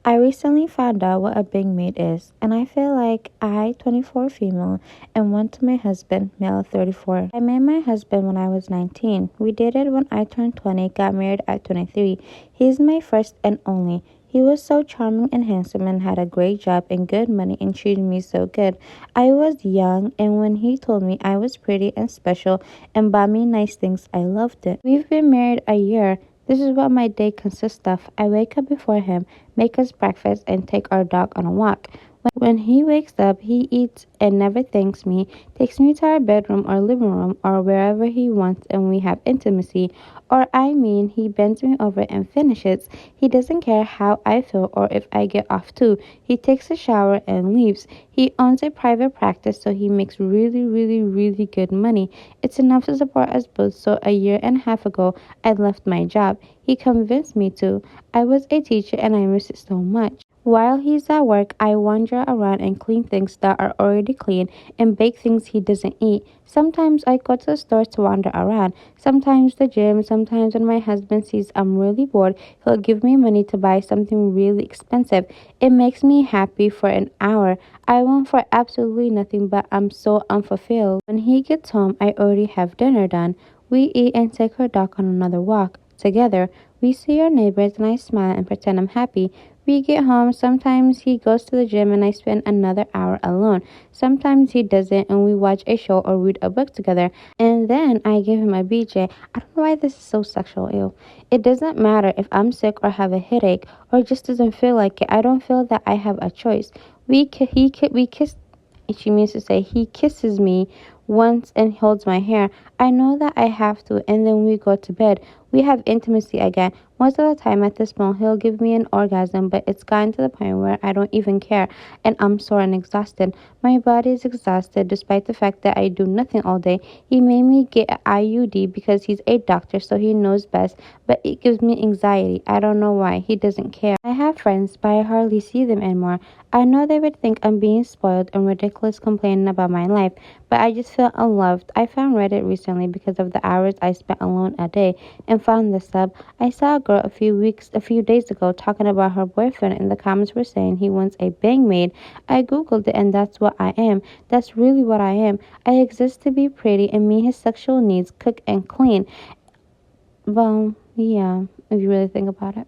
I recently found out what a big maid is, and I feel like I, 24 female, and one to my husband, male 34. I met my husband when I was 19. We dated when I turned 20, got married at 23. He's my first and only. He was so charming and handsome and had a great job and good money and treated me so good. I was young, and when he told me I was pretty and special and bought me nice things, I loved it. We've been married a year. This is what my day consists of. I wake up before him, make us breakfast, and take our dog on a walk. When he wakes up, he eats and never thanks me, takes me to our bedroom or living room or wherever he wants, and we have intimacy. He bends me over and finishes. He doesn't care how I feel or if I get off too. He takes a shower and leaves. He owns a private practice, so he makes really, really, really good money. It's enough to support us both, so a year and a half ago, I left my job. He convinced me to. I was a teacher and I miss it so much. While he's at work, I wander around and clean things that are already clean and bake things he doesn't eat. Sometimes I go to the store to wander around, sometimes the gym, sometimes when my husband sees I'm really bored, he'll give me money to buy something really expensive. It makes me happy for an hour. I want for absolutely nothing, but I'm so unfulfilled. When he gets home, I already have dinner done. We eat and take our dog on another walk. Together, we see our neighbors and I smile and pretend I'm happy. We get home, sometimes he goes to the gym and I spend another hour alone. Sometimes he doesn't and we watch a show or read a book together. And then I give him a BJ. I don't know why this is so sexual, ew. It doesn't matter if I'm sick or have a headache or just doesn't feel like it. I don't feel that I have a choice. We kiss. She means to say he kisses me once and holds my hair. I know that I have to, and then we go to bed. We have intimacy again. Most of the time at this point, he'll give me an orgasm, but it's gotten to the point where I don't even care, and I'm sore and exhausted. My body is exhausted despite the fact that I do nothing all day. He made me get an IUD because he's a doctor, so he knows best, but it gives me anxiety. I don't know why. He doesn't care. I have friends, but I hardly see them anymore. I know they would think I'm being spoiled and ridiculous complaining about my life, but I just feel unloved. I found Reddit recently because of the hours I spent alone a day and found this sub. I saw a girl a few days ago talking about her boyfriend, and the comments were saying he wants a bang maid. I googled it and that's what I am. That's really what I am. I exist to be pretty and meet his sexual needs, cook and clean. Well, yeah, if you really think about it.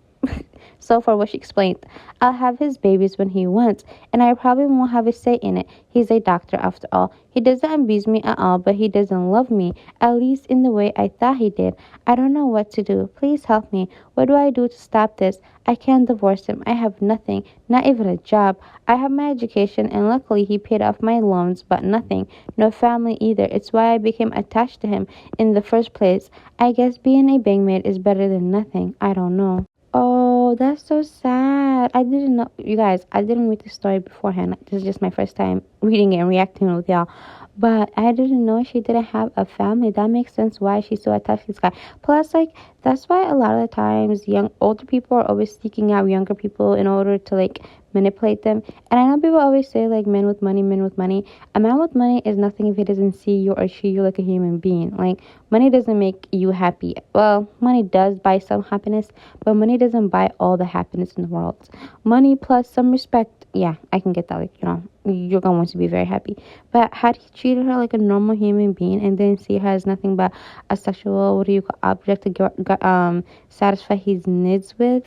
So for what she explained, I'll have his babies when he wants, and I probably won't have a say in it. He's a doctor after all. He doesn't abuse me at all, but he doesn't love me, at least in the way I thought he did. I don't know what to do. Please help me. What do I do to stop this? I can't divorce him. I have nothing, not even a job. I have my education, and luckily he paid off my loans, but nothing. No family either. It's why I became attached to him in the first place. I guess being a bangmaid is better than nothing. I don't know. Oh, that's so sad. I didn't know, you guys, I didn't read the story beforehand. This is just my first time reading it and reacting with y'all. But I didn't know she didn't have a family. That makes sense why she's so attached to this guy. Plus, like, that's why a lot of the times older people are always seeking out younger people in order to, like, manipulate them. And I know people always say, like, men with money, men with money. A man with money is nothing if he doesn't see you or treat you like a human being. Like, money doesn't make you happy. Well, money does buy some happiness, but money doesn't buy all the happiness in the world. Money plus some respect, yeah, I can get that. Like, you're going to be very happy. But had he treated her like a normal human being and didn't see her as nothing but a sexual, object to satisfy his needs with,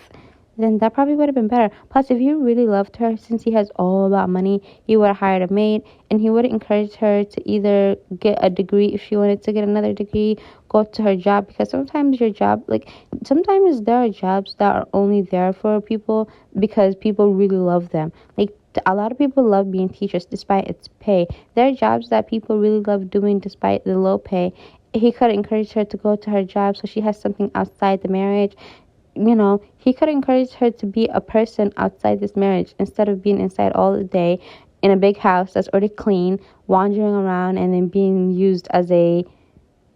then that probably would have been better. Plus, if you really loved her, since he has all about money, he would have hired a maid, and he would have encouraged her to either get a degree if she wanted to get another degree, go to her job, because sometimes sometimes there are jobs that are only there for people because people really love them. Like, a lot of people love being teachers despite its pay. There are jobs that people really love doing despite the low pay. He could encourage her to go to her job so she has something outside the marriage. He could encourage her to be a person outside this marriage instead of being inside all the day in a big house that's already clean, wandering around and then being used as a...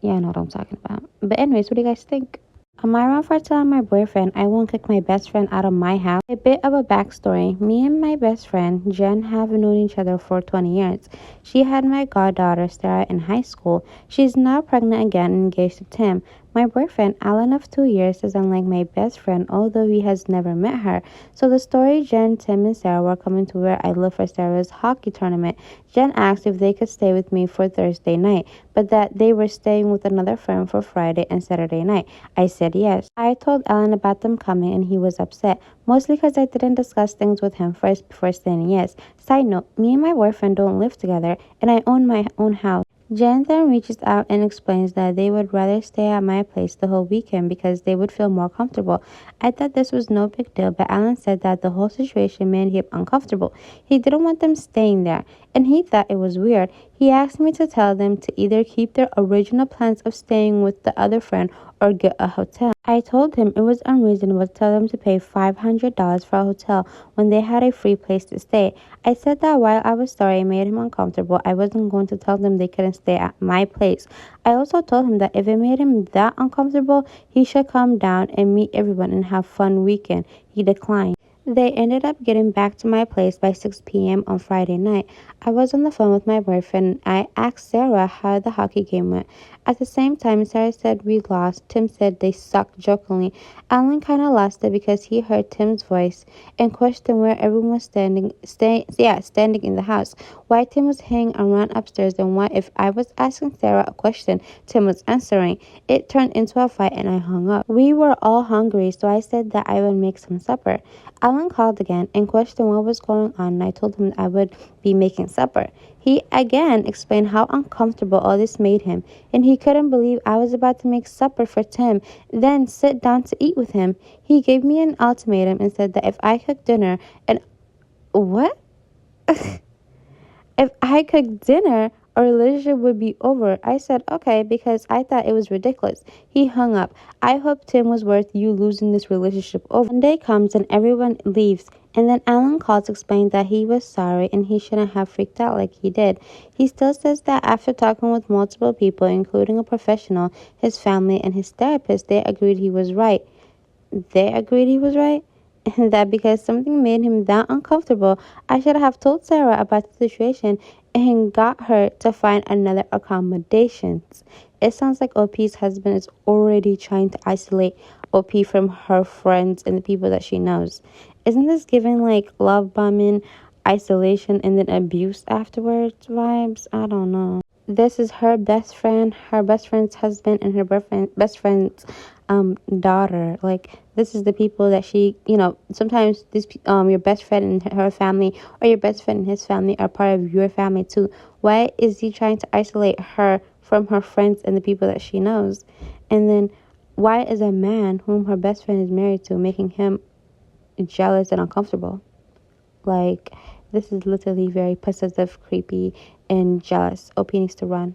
Yeah, I know what I'm talking about. But anyways, what do you guys think? On my run for telling my boyfriend I won't kick my best friend out of my house. A bit of a backstory. Me and my best friend, Jen, have known each other for 20 years. She had my goddaughter, Sarah, in high school. She's now pregnant again and engaged to Tim. My boyfriend, Alan of 2 years, doesn't like my best friend, although he has never met her. So the story Jen, Tim, and Sarah were coming to where I live for Sarah's hockey tournament. Jen asked if they could stay with me for Thursday night, but that they were staying with another friend for Friday and Saturday night. I said yes. I told Alan about them coming and he was upset, mostly because I didn't discuss things with him first before saying yes. Side note, me and my boyfriend don't live together and I own my own house. Jen then reaches out and explains that they would rather stay at my place the whole weekend because they would feel more comfortable. I thought this was no big deal, but Alan said that the whole situation made him uncomfortable. He didn't want them staying there, and he thought it was weird. He asked me to tell them to either keep their original plans of staying with the other friend or get a hotel. I told him it was unreasonable to tell them to pay $500 for a hotel when they had a free place to stay. I said that while I was sorry it made him uncomfortable, I wasn't going to tell them they couldn't stay at my place. I also told him that if it made him that uncomfortable, he should come down and meet everyone and have fun weekend. He declined. They ended up getting back to my place by 6 p.m. on Friday night. I was on the phone with my boyfriend. I asked Sarah how the hockey game went. At the same time, Sarah said we lost. Tim said they sucked jokingly. Alan kind of lost it because he heard Tim's voice and questioned where everyone was standing in the house. Why Tim was hanging around upstairs and why if I was asking Sarah a question, Tim was answering. It turned into a fight and I hung up. We were all hungry, so I said that I would make some supper. Alan called again and questioned what was going on, and I told him I would be making supper. He again explained how uncomfortable all this made him, and he couldn't believe I was about to make supper for Tim, then sit down to eat with him. He gave me an ultimatum and said that if I cooked dinner and what? If I cooked dinner, our relationship would be over. I said okay because I thought it was ridiculous. He hung up. I hope Tim was worth you losing this relationship over. Monday comes and everyone leaves. And then Alan calls to explain that he was sorry and he shouldn't have freaked out like he did. He still says that after talking with multiple people, including a professional, his family, and his therapist, they agreed he was right. They agreed he was right? And that because something made him that uncomfortable, I should have told Sarah about the situation and got her to find another accommodations. It sounds like OP's husband is already trying to isolate OP from her friends and the people that she knows. Isn't this giving like love bombing, isolation, and then abuse afterwards vibes? I don't know. This is her best friend's husband, and her best friend's daughter. Like this is the people that she, sometimes this your best friend and her family or your best friend and his family are part of your family too. Why is he trying to isolate her from her friends and the people that she knows? And then why is a man whom her best friend is married to making him jealous and uncomfortable? Like this is literally very possessive, creepy, and jealous. OP needs to run.